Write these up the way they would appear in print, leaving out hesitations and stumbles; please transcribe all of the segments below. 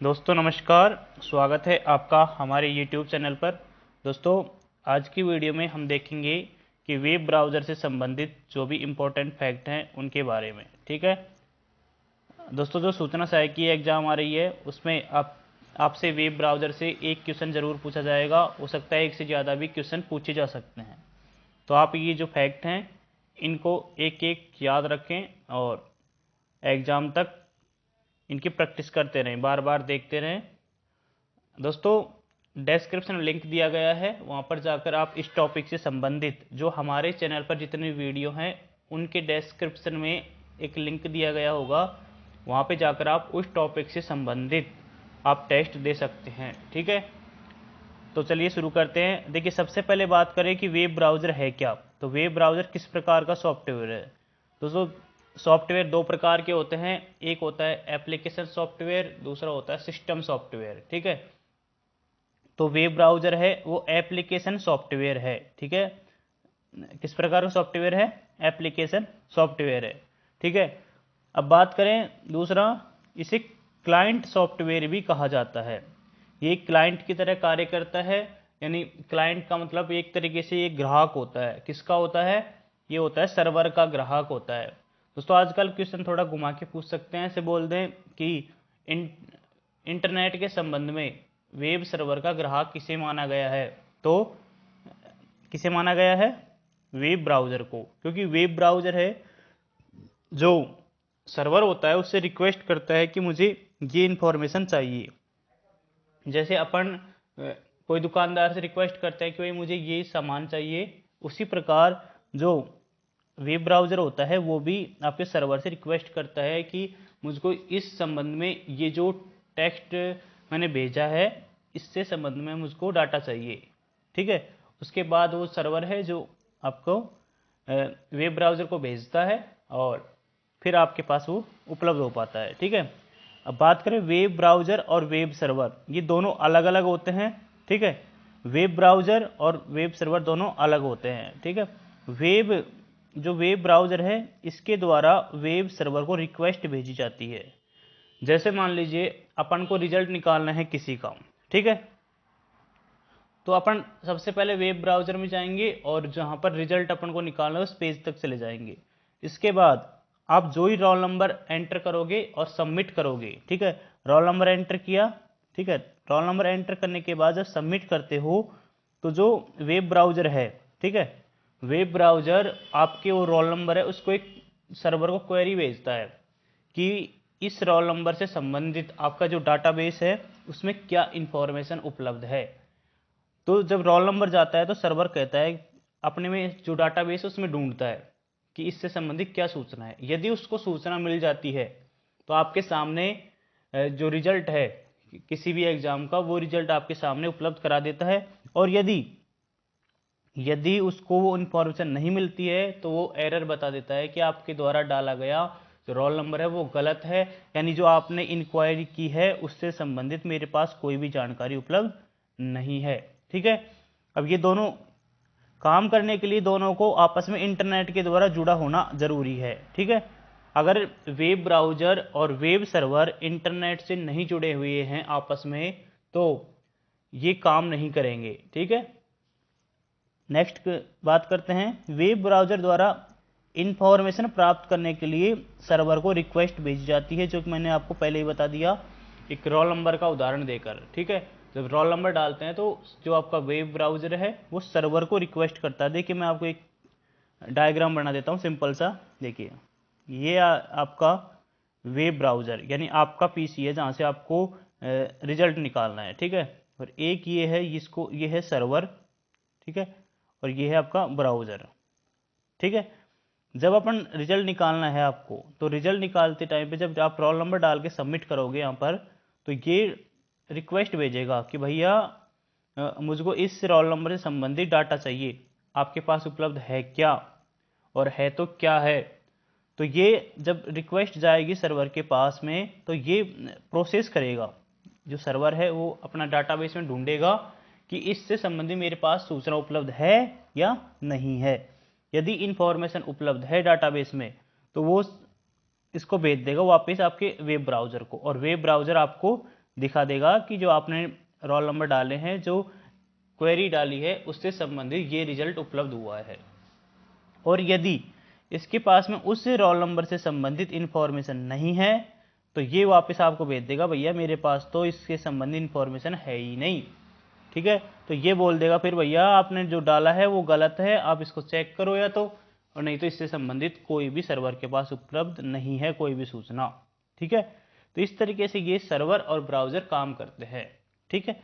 दोस्तों नमस्कार, स्वागत है आपका हमारे YouTube चैनल पर। दोस्तों आज की वीडियो में हम देखेंगे कि वेब ब्राउज़र से संबंधित जो भी इम्पोर्टेंट फैक्ट हैं उनके बारे में। ठीक है दोस्तों, जो सूचना सहायक की एग्ज़ाम आ रही है उसमें आपसे वेब ब्राउज़र से एक क्वेश्चन ज़रूर पूछा जाएगा। हो सकता है एक से ज़्यादा भी क्वेश्चन पूछे जा सकते हैं। तो आप ये जो फैक्ट हैं इनको एक एक याद रखें और एग्ज़ाम तक इनकी प्रैक्टिस करते रहें, बार बार देखते रहें। दोस्तों डिस्क्रिप्शन में लिंक दिया गया है, वहाँ पर जाकर आप इस टॉपिक से संबंधित जो हमारे चैनल पर जितनी वीडियो हैं उनके डिस्क्रिप्शन में एक लिंक दिया गया होगा, वहाँ पे जाकर आप उस टॉपिक से संबंधित आप टेस्ट दे सकते हैं। ठीक है, तो चलिए शुरू करते हैं। देखिए, सबसे पहले बात करें कि वेब ब्राउज़र है क्या। तो वेब ब्राउज़र किस प्रकार का सॉफ्टवेयर है। दोस्तों सॉफ्टवेयर दो प्रकार के होते हैं, एक होता है एप्लीकेशन सॉफ्टवेयर, दूसरा होता है सिस्टम सॉफ्टवेयर। ठीक है, तो वेब ब्राउज़र है वो एप्लीकेशन सॉफ्टवेयर है। ठीक है, किस प्रकार का सॉफ्टवेयर है, एप्लीकेशन सॉफ्टवेयर है। ठीक है, अब बात करें दूसरा, इसे क्लाइंट सॉफ्टवेयर भी कहा जाता है। ये क्लाइंट की तरह कार्य करता है, यानी क्लाइंट का मतलब एक तरीके से ये ग्राहक होता है। किसका होता है, ये होता है सर्वर का ग्राहक होता है। दोस्तों आजकल क्वेश्चन थोड़ा घुमा के पूछ सकते हैं, ऐसे बोल दें कि इंटरनेट के संबंध में वेब सर्वर का ग्राहक किसे माना गया है। तो किसे माना गया है, वेब ब्राउज़र को, क्योंकि वेब ब्राउज़र है जो सर्वर होता है उससे रिक्वेस्ट करता है कि मुझे ये इन्फॉर्मेशन चाहिए। जैसे अपन कोई दुकानदार से रिक्वेस्ट करते हैं कि भाई मुझे ये सामान चाहिए, उसी प्रकार जो वेब ब्राउज़र होता है वो भी आपके सर्वर से रिक्वेस्ट करता है कि मुझको इस संबंध में ये जो टेक्स्ट मैंने भेजा है इससे संबंध में मुझको डाटा चाहिए। ठीक है, उसके बाद वो सर्वर है जो आपको वेब ब्राउज़र को भेजता है और फिर आपके पास वो उपलब्ध हो पाता है। ठीक है, अब बात करें वेब ब्राउज़र और वेब सर्वर, ये दोनों अलग अलग होते हैं। ठीक है, वेब ब्राउज़र और वेब सर्वर दोनों अलग होते हैं। ठीक है, वेब ब्राउज़र है इसके द्वारा वेब सर्वर को रिक्वेस्ट भेजी जाती है। जैसे मान लीजिए अपन को रिजल्ट निकालना है किसी का। ठीक है, तो अपन सबसे पहले वेब ब्राउज़र में जाएंगे और जहाँ पर रिजल्ट अपन को निकालना है उस पेज तक चले जाएंगे। इसके बाद आप जो ही रोल नंबर एंटर करोगे और सबमिट करोगे। ठीक है, रोल नंबर एंटर किया। ठीक है, रोल नंबर एंटर करने के बाद जब सबमिट करते हो तो जो वेब ब्राउज़र है, ठीक है, वेब ब्राउज़र आपके वो रोल नंबर है उसको एक सर्वर को क्वेरी भेजता है कि इस रोल नंबर से संबंधित आपका जो डाटाबेस है उसमें क्या इंफॉर्मेशन उपलब्ध है। तो जब रोल नंबर जाता है तो सर्वर कहता है अपने में जो डाटाबेस है उसमें ढूंढता है कि इससे संबंधित क्या सूचना है। यदि उसको सूचना मिल जाती है तो आपके सामने जो रिजल्ट है किसी भी एग्जाम का वो रिजल्ट आपके सामने उपलब्ध करा देता है। और यदि यदि उसको वो इन्फॉर्मेशन नहीं मिलती है तो वो एरर बता देता है कि आपके द्वारा डाला गया जो रोल नंबर है वो गलत है, यानी जो आपने इंक्वायरी की है उससे संबंधित मेरे पास कोई भी जानकारी उपलब्ध नहीं है। ठीक है, अब ये दोनों काम करने के लिए दोनों को आपस में इंटरनेट के द्वारा जुड़ा होना जरूरी है। ठीक है, अगर वेब ब्राउज़र और वेब सर्वर इंटरनेट से नहीं जुड़े हुए हैं आपस में तो ये काम नहीं करेंगे। ठीक है, नेक्स्ट बात करते हैं, वेब ब्राउज़र द्वारा इंफॉर्मेशन प्राप्त करने के लिए सर्वर को रिक्वेस्ट भेजी जाती है, जो कि मैंने आपको पहले ही बता दिया एक रोल नंबर का उदाहरण देकर। ठीक है, जब रोल नंबर डालते हैं तो जो आपका वेब ब्राउज़र है वो सर्वर को रिक्वेस्ट करता है। देखिए मैं आपको एक डायग्राम बना देता हूँ सिंपल सा। देखिए ये आपका वेब ब्राउज़र यानी आपका पीसी है जहाँ से आपको रिजल्ट निकालना है। ठीक है, और एक ये है, इसको ये है सर्वर। ठीक है, और ये है आपका ब्राउज़र। ठीक है, जब अपन रिजल्ट निकालना है आपको तो रिजल्ट निकालते टाइम पे जब आप रोल नंबर डाल के सबमिट करोगे यहाँ पर तो ये रिक्वेस्ट भेजेगा कि भैया मुझको इस रोल नंबर से संबंधित डाटा चाहिए, आपके पास उपलब्ध है क्या, और है तो क्या है। तो ये जब रिक्वेस्ट जाएगी सर्वर के पास में तो ये प्रोसेस करेगा, जो सर्वर है वो अपना डाटाबेस में ढूंढेगा कि इससे संबंधित मेरे पास सूचना उपलब्ध है या नहीं है। यदि इंफॉर्मेशन उपलब्ध है डाटाबेस में तो वो इसको भेज देगा वापस आपके वेब ब्राउज़र को, और वेब ब्राउज़र आपको दिखा देगा कि जो आपने रोल नंबर डाले हैं, जो क्वेरी डाली है, उससे संबंधित ये रिजल्ट उपलब्ध हुआ है। और यदि इसके पास में उस रोल नंबर से संबंधित इंफॉर्मेशन नहीं है तो ये वापस आपको भेज देगा, भैया मेरे पास तो इसके संबंधित इंफॉर्मेशन है ही नहीं। ठीक है, तो ये बोल देगा फिर भैया आपने जो डाला है वो गलत है, आप इसको चेक करो या तो, और नहीं तो इससे संबंधित कोई भी सर्वर के पास उपलब्ध नहीं है कोई भी सूचना। ठीक है, तो इस तरीके से ये सर्वर और ब्राउजर काम करते हैं। ठीक है,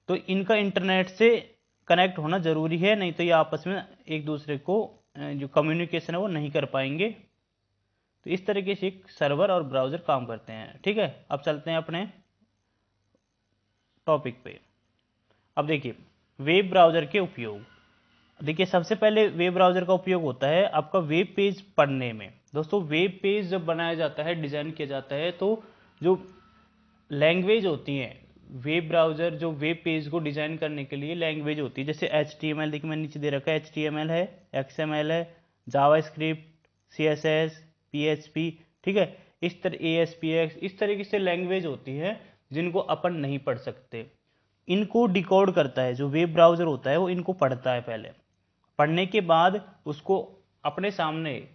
तो इनका इंटरनेट से कनेक्ट होना जरूरी है, नहीं तो ये आपस में एक दूसरे को जो कम्युनिकेशन है वो नहीं कर पाएंगे। तो इस तरीके से सर्वर और ब्राउजर काम करते हैं। ठीक है, अब चलते हैं अपने टॉपिक पे। अब देखिए वेब ब्राउजर के उपयोग। देखिए सबसे पहले वेब ब्राउजर का उपयोग होता है आपका वेब पेज पढ़ने में। दोस्तों वेब पेज जब बनाया जाता है, डिजाइन किया जाता है, तो जो लैंग्वेज होती है, वेब ब्राउजर जो वेब पेज को डिजाइन करने के लिए लैंग्वेज होती है, जैसे HTML, देखिए मैंने नीचे दे रखा है, HTML है, XML है, जावास्क्रिप्ट, CSS, PHP। ठीक है, इस तरह ASPX, इस तरीके से लैंग्वेज होती है जिनको अपन नहीं पढ़ सकते। इनको डिकोड करता है जो वेब ब्राउजर होता है, वो इनको पढ़ता है। पहले पढ़ने के बाद उसको अपने सामने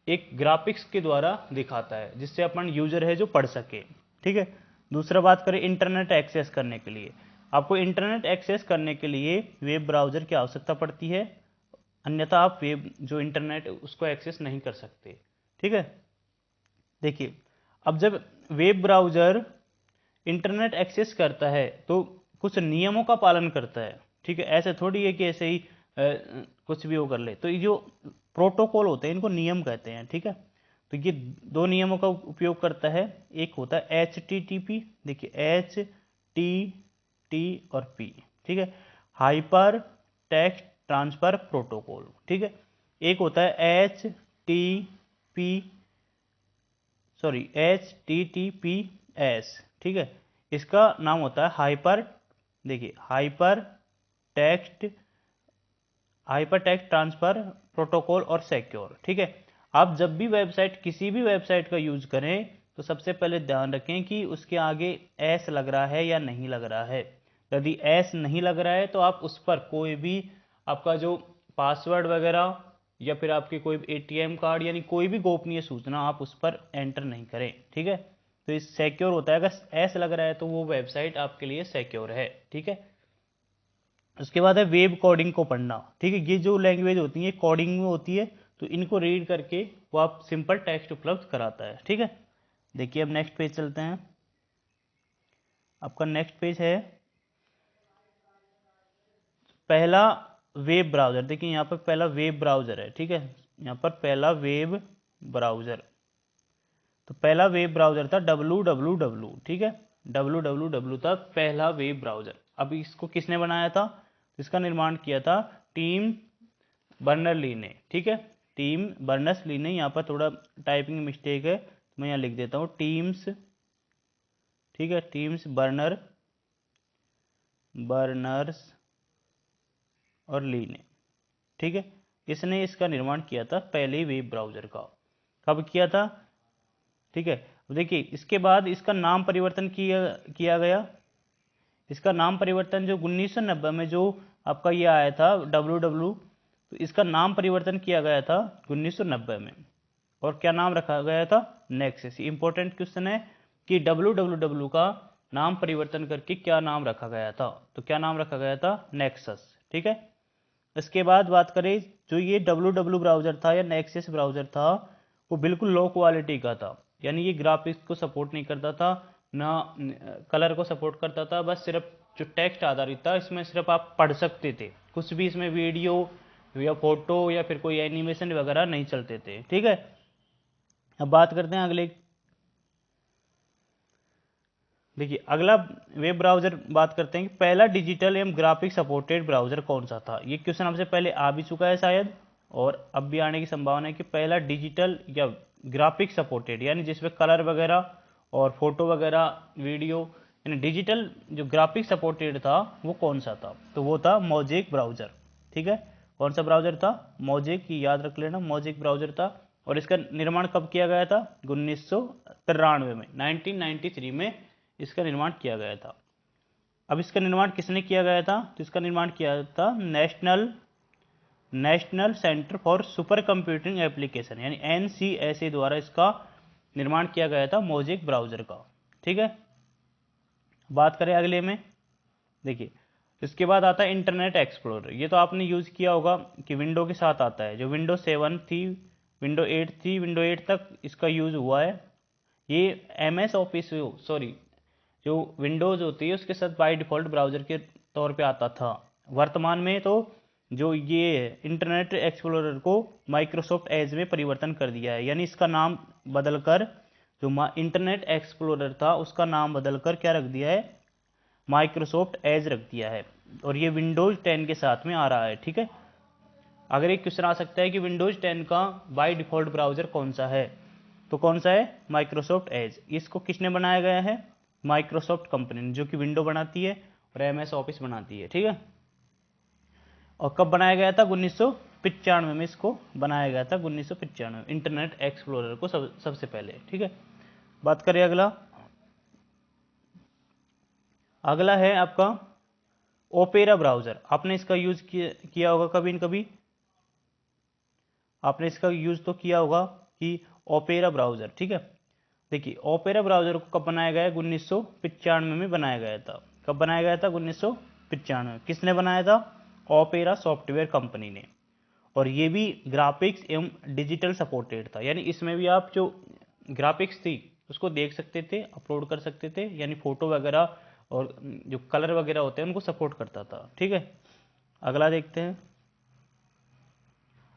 एक ग्राफिक्स के द्वारा दिखाता है, जिससे अपन यूजर है जो पढ़ सके। ठीक है, दूसरा बात करें इंटरनेट एक्सेस करने के लिए। आपको इंटरनेट एक्सेस करने के लिए वेब ब्राउजर की आवश्यकता पड़ती है, अन्यथा आप वेब जो इंटरनेट उसको एक्सेस नहीं कर सकते। ठीक है, देखिए अब जब वेब ब्राउजर इंटरनेट एक्सेस करता है तो कुछ नियमों का पालन करता है। ठीक है, ऐसे थोड़ी है कि ऐसे ही कुछ भी वो कर ले। तो ये जो प्रोटोकॉल होते हैं इनको नियम कहते हैं। ठीक है, तो ये दो नियमों का उपयोग करता है। एक होता है HTTP, देखिए HTT और P। ठीक है, हाइपर टेक्स्ट ट्रांसफर प्रोटोकॉल। ठीक है, एक होता है HTTPS। ठीक है, इसका नाम होता है हाइपर, देखिए हाइपर टेक्स्ट ट्रांसफर प्रोटोकॉल और सिक्योर। ठीक है, आप जब भी वेबसाइट, किसी भी वेबसाइट का यूज करें तो सबसे पहले ध्यान रखें कि उसके आगे एस लग रहा है या नहीं लग रहा है। यदि एस नहीं लग रहा है तो आप उस पर कोई भी आपका जो पासवर्ड वगैरह या फिर आपके कोई ATM कार्ड यानी कोई भी गोपनीय सूचना आप उस पर एंटर नहीं करें। ठीक है, तो इस सिक्योर होता है, अगर एस लग रहा है तो वो वेबसाइट आपके लिए सिक्योर है। ठीक है, उसके बाद है वेब कोडिंग को पढ़ना। ठीक है, ये जो लैंग्वेज होती है कोडिंग में होती है, तो इनको रीड करके वो आप सिंपल टेक्स्ट उपलब्ध कराता है। ठीक है, देखिए अब नेक्स्ट पेज चलते हैं। आपका नेक्स्ट पेज है पहला वेब ब्राउजर। देखिए यहाँ पर पहला वेब ब्राउजर है। ठीक है, यहाँ पर पहला वेब ब्राउजर, तो पहला वेब ब्राउजर था www। ठीक है, www था पहला वेब ब्राउजर। अब इसको किसने बनाया था? इसका निर्माण किया था टिम बर्नर्स-ली ने। ठीक है, टिम बर्नर्स-ली ने। यहाँ पर थोड़ा टाइपिंग मिस्टेक है, तो मैं यहाँ लिख देता हूँ टीम्स। ठीक है, टिम्स बर्नर्स और ली ने। ठीक है, इसने इसका निर्माण किया था पहले ही वेब ब्राउजर का। कब किया था? ठीक है, देखिए इसके बाद इसका नाम परिवर्तन किया गया। इसका नाम परिवर्तन जो 1990 में जो आपका ये आया था www, तो इसका नाम परिवर्तन किया गया था 1990 में। और क्या नाम रखा गया था? नेक्सस। इंपॉर्टेंट क्वेश्चन है कि www का नाम परिवर्तन करके क्या नाम रखा गया था? तो क्या नाम रखा गया था? नेक्सस। ठीक है, इसके बाद बात करें जो ये www ब्राउजर था या नेक्सस ब्राउजर था, वो बिल्कुल लो क्वालिटी का था। यानी ये ग्राफिक्स को सपोर्ट नहीं करता था, ना कलर को सपोर्ट करता था, बस सिर्फ जो टेक्स्ट आधारित था, इसमें सिर्फ आप पढ़ सकते थे, कुछ भी इसमें वीडियो या फोटो या फिर कोई एनिमेशन वगैरह नहीं चलते थे। ठीक है, अब बात करते हैं अगले। देखिए अगला वेब ब्राउजर बात करते हैं कि पहला डिजिटल एवं ग्राफिक सपोर्टेड ब्राउजर कौन सा था। ये क्वेश्चन हमसे पहले आ भी चुका है शायद, और अब भी आने की संभावना है कि पहला डिजिटल या ग्राफिक सपोर्टेड यानी जिसमें कलर वगैरह और फोटो वगैरह वीडियो यानी डिजिटल जो ग्राफिक सपोर्टेड था वो कौन सा था? तो वो था मोज़ेक ब्राउजर। ठीक है, कौन सा ब्राउजर था? मोज़ेक, की याद रख लेना, मोज़ेक ब्राउजर था। और इसका निर्माण कब किया गया था? 1993 में, 1993 में इसका निर्माण किया गया था। अब इसका निर्माण किसने किया गया था? तो इसका निर्माण किया था national centre for super computing application यानी NCSA द्वारा इसका निर्माण किया गया था मोज़ेक ब्राउज़र का। ठीक है, बात करें अगले में, देखिए इसके बाद आता है इंटरनेट एक्सप्लोरर। ये तो आपने यूज़ किया होगा कि विंडो के साथ आता है, जो विंडो 7 थी, विंडो 8 थी, विंडो 8 तक इसका यूज़ हुआ है। ये MS ऑफिस सॉरी जो विंडोज़ होती है उसके साथ बाय डिफ़ॉल्ट ब्राउज़र के तौर पे आता था। वर्तमान में तो जो ये इंटरनेट एक्सप्लोरर को माइक्रोसॉफ्ट एज में परिवर्तन कर दिया है, यानी इसका नाम बदलकर जो इंटरनेट एक्सप्लोरर था उसका नाम बदलकर क्या रख दिया है? माइक्रोसॉफ्ट एज रख दिया है, और ये विंडोज़ 10 के साथ में आ रहा है। ठीक है, अगर एक क्वेश्चन आ सकता है कि विंडोज़ 10 का बाय डिफ़ॉल्ट ब्राउज़र कौन सा है, तो कौन सा है? Microsoft Edge. इसको किसने बनाया गया है? माइक्रोसॉफ्ट कंपनी ने, जो कि विंडो बनाती है और MS ऑफिस बनाती है। ठीक है, और कब बनाया गया था? 1995 में इसको बनाया गया था, 1995 इंटरनेट एक्सप्लोरर को सबसे पहले। ठीक है, बात करें अगला है आपका ओपेरा ब्राउज़र। आपने इसका यूज़ किया होगा कभी न कभी, आपने इसका यूज़ तो किया होगा कि ओपेरा ब्राउज़र। ठीक है, देखिए ओपेरा ब्राउज़र को कब बनाया गया? 1995 में बनाया गया था। कब बनाया गया था? 1995। किसने बनाया था? ओपेरा सॉफ्टवेयर कंपनी ने। और ये भी ग्राफिक्स एवं डिजिटल सपोर्टेड था, यानी इसमें भी आप जो ग्राफिक्स थी उसको देख सकते थे, अपलोड कर सकते थे, यानी फोटो वगैरह और जो कलर वगैरह होते हैं उनको सपोर्ट करता था। ठीक है, अगला देखते हैं।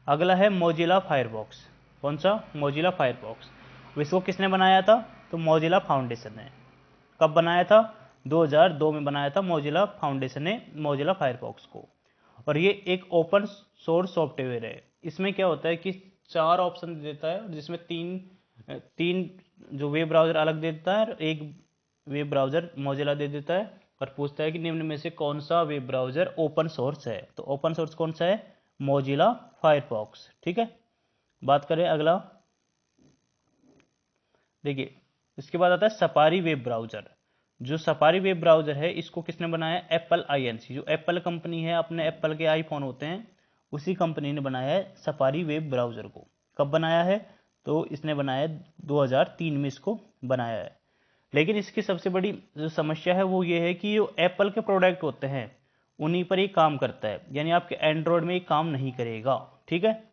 अगला है मोजिला फायरफॉक्स। कौन सा? Mozilla Firefox. इसको किसने बनाया था? तो मोजिला फाउंडेशन ने। कब बनाया था? 2002 में बनाया था मोजिला फाउंडेशन ने मोजिला फायरफॉक्स को। और ये एक ओपन सोर्स सॉफ्टवेयर है। इसमें क्या होता है कि 4 ऑप्शन देता है, जिसमें तीन जो वेब ब्राउज़र अलग देता है और एक वेब ब्राउज़र मोजिला दे देता है, और पूछता है कि निम्न में से कौन सा वेब ब्राउज़र ओपन सोर्स है। तो ओपन सोर्स कौन सा है? Mozilla Firefox. ठीक है, बात करें अगला, देखिए इसके बाद आता है सफारी वेब ब्राउज़र। जो सफारी वेब ब्राउज़र है इसको किसने बनाया? एप्पल INC, जो एप्पल कंपनी है, अपने एप्पल के आईफोन होते हैं उसी कंपनी ने बनाया है सफारी वेब ब्राउज़र को। कब बनाया है? तो इसने बनाया 2003 में इसको बनाया है। लेकिन इसकी सबसे बड़ी जो समस्या है वो ये है कि जो एप्पल के प्रोडक्ट होते हैं उन्हीं पर ही काम करता है, यानी आपके एंड्रॉयड में ये काम नहीं करेगा। ठीक है,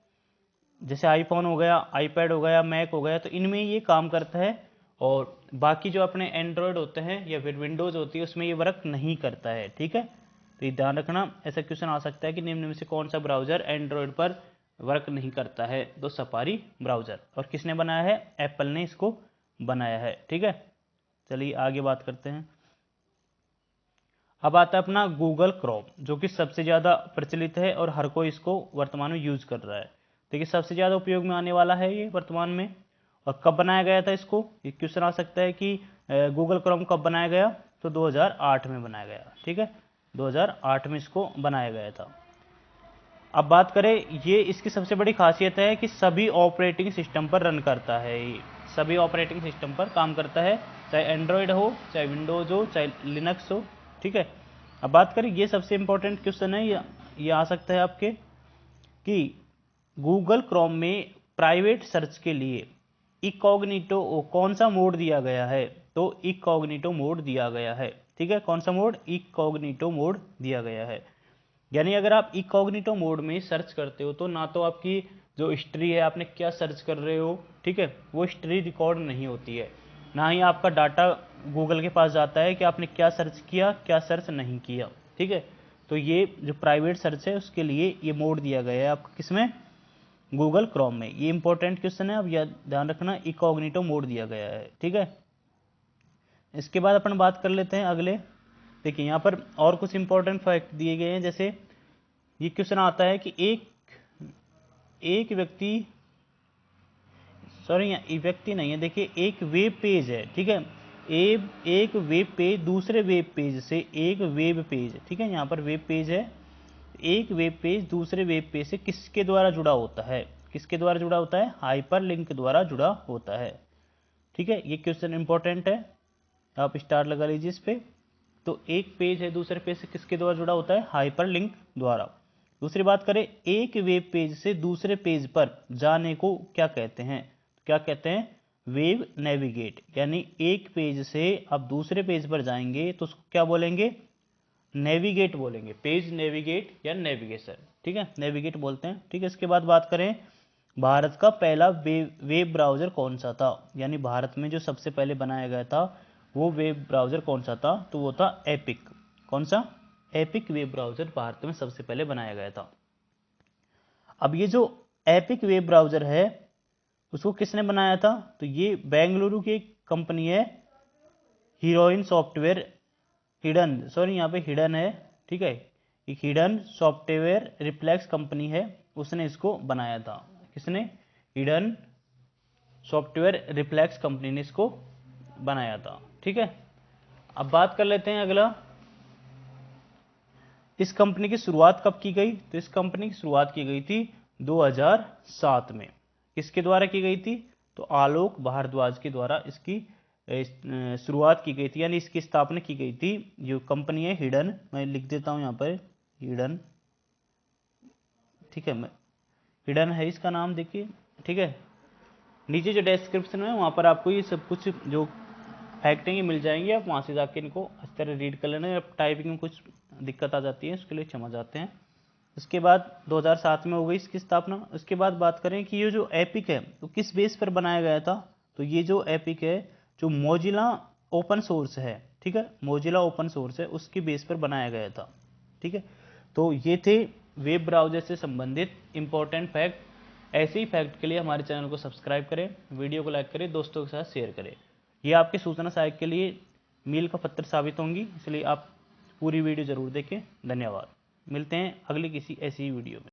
जैसे आईफोन हो गया, आईपैड हो गया, मैक हो गया, तो इनमें ये काम करता है, और बाकी जो अपने एंड्रॉयड होते हैं या फिर विंडोज़ होती है उसमें ये वर्क नहीं करता है। ठीक है, तो ये ध्यान रखना, ऐसा क्वेश्चन आ सकता है कि निम्न में से कौन सा ब्राउज़र एंड्रॉयड पर वर्क नहीं करता है? तो सफारी ब्राउज़र। और किसने बनाया है? एप्पल ने इसको बनाया है। ठीक है, चलिए आगे बात करते हैं। अब आता है अपना गूगल क्रोम, जो कि सबसे ज़्यादा प्रचलित है और हर कोई इसको वर्तमान में यूज़ कर रहा है। देखिए सबसे ज़्यादा उपयोग में आने वाला है ये वर्तमान में। और कब बनाया गया था इसको? ये क्वेश्चन आ सकता है कि गूगल क्रोम कब बनाया गया? तो 2008 में बनाया गया। ठीक है, 2008 में इसको बनाया गया था। अब बात करें, ये इसकी सबसे बड़ी खासियत है कि सभी ऑपरेटिंग सिस्टम पर रन करता है। ये सभी ऑपरेटिंग सिस्टम पर काम करता है, चाहे एंड्रॉयड हो, चाहे विंडोज़ हो, चाहे लिनक्स हो। ठीक है, अब बात करें, ये सबसे इम्पोर्टेंट क्वेश्चन है, ये आ सकता है आपके कि गूगल क्रोम में प्राइवेट सर्च के लिए इकॉग्निटो कौन सा मोड दिया गया है? तो इकॉग्निटो मोड दिया गया है। ठीक है, कौन सा मोड? इकॉग्निटो मोड दिया गया है। यानी अगर आप इकॉग्निटो मोड में सर्च करते हो तो ना तो आपकी जो हिस्ट्री है, आपने क्या सर्च कर रहे हो, ठीक है, वो हिस्ट्री रिकॉर्ड नहीं होती है, ना ही आपका डाटा गूगल के पास जाता है कि आपने क्या सर्च किया, क्या सर्च नहीं किया। ठीक है, तो ये जो प्राइवेट सर्च है उसके लिए ये मोड दिया गया है आपको, किसमें? गूगल क्रोम में। ये इंपॉर्टेंट क्वेश्चन है, अब यह ध्यान रखना, इकॉग्निटो मोड दिया गया है। ठीक है, इसके बाद अपन बात कर लेते हैं अगले। देखिए यहाँ पर और कुछ इंपॉर्टेंट फैक्ट दिए गए हैं, जैसे ये क्वेश्चन आता है कि एक व्यक्ति, सॉरी यहाँ व्यक्ति नहीं है, देखिए एक वेब पेज है। ठीक है, एक वेब पेज दूसरे वेब पेज से, एक वेब पेज, ठीक है, यहाँ पर वेब पेज है, एक वेब पेज दूसरे वेब पेज से किसके द्वारा जुड़ा होता है? किसके द्वारा जुड़ा होता है, हाइपरलिंक के द्वारा जुड़ा होता है। ठीक है, ये क्वेश्चन इंपॉर्टेंट है, आप स्टार लगा लीजिए इस पे। तो एक पेज है दूसरे पेज से किसके द्वारा जुड़ा होता है, हाइपरलिंक द्वारा। दूसरी बात करें, एक वेब पेज से दूसरे पेज पर जाने को क्या कहते हैं, क्या कहते हैं, वेब नेविगेट। यानी एक पेज से आप दूसरे पेज पर जाएंगे तो उसको क्या बोलेंगे, नेविगेट बोलेंगे, पेज नेविगेट या नेविगेशन। ठीक है, नेविगेट बोलते हैं। ठीक है, इसके बाद बात करें, भारत का पहला वेब ब्राउज़र कौन सा था, यानी भारत में जो सबसे पहले बनाया गया था वो वेब ब्राउज़र कौन सा था, तो वो था एपिक। कौन सा, एपिक वेब ब्राउज़र भारत में सबसे पहले बनाया गया था। अब ये जो एपिक वेब ब्राउज़र है उसको किसने बनाया था, तो ये बेंगलुरु की एक कंपनी है, हीरोइन सॉफ्टवेयर, हिडन, सॉरी यहाँ पे हिडन है। ठीक है, एक हिडन सॉफ्टवेयर रिफ्लेक्स कंपनी है, उसने इसको बनाया था। किसने, हिडन सॉफ्टवेयर रिफ्लेक्स कंपनी ने इसको बनाया था। ठीक है, अब बात कर लेते हैं अगला, इस कंपनी की शुरुआत कब की गई, तो इस कंपनी की शुरुआत की गई थी 2007 में। किसके द्वारा की गई थी, तो आलोक भारद्वाज के द्वारा इसकी शुरुआत की गई थी, यानी इसकी स्थापना की गई थी। जो कंपनी है हिडन, मैं लिख देता हूं यहाँ पर हिडन। ठीक है, मैं हिडन है इसका नाम, देखिए। ठीक है, नीचे जो डिस्क्रिप्शन है वहाँ पर आपको ये सब कुछ जो फैक्ट हैं ये मिल जाएंगे, आप वहाँ से जाके इनको अच्छी तरह रीड कर लेना। अब टाइपिंग में कुछ दिक्कत आ जाती है, उसके लिए क्षमा चाहते हैं। उसके बाद 2007 में हो गई इसकी स्थापना। उसके बाद बात करें कि ये जो एपिक है तो किस बेस पर बनाया गया था, तो ये जो एपिक है जो मोजिला ओपन सोर्स है, ठीक है, मोजिला ओपन सोर्स है उसकी बेस पर बनाया गया था। ठीक है, तो ये थे वेब ब्राउज़र से संबंधित इंपॉर्टेंट फैक्ट। ऐसे ही फैक्ट के लिए हमारे चैनल को सब्सक्राइब करें, वीडियो को लाइक करें, दोस्तों के साथ शेयर करें। ये आपके सूचना सहायक के लिए मील का पत्थर साबित होंगी, इसलिए आप पूरी वीडियो ज़रूर देखें। धन्यवाद, मिलते हैं अगली किसी ऐसी वीडियो में।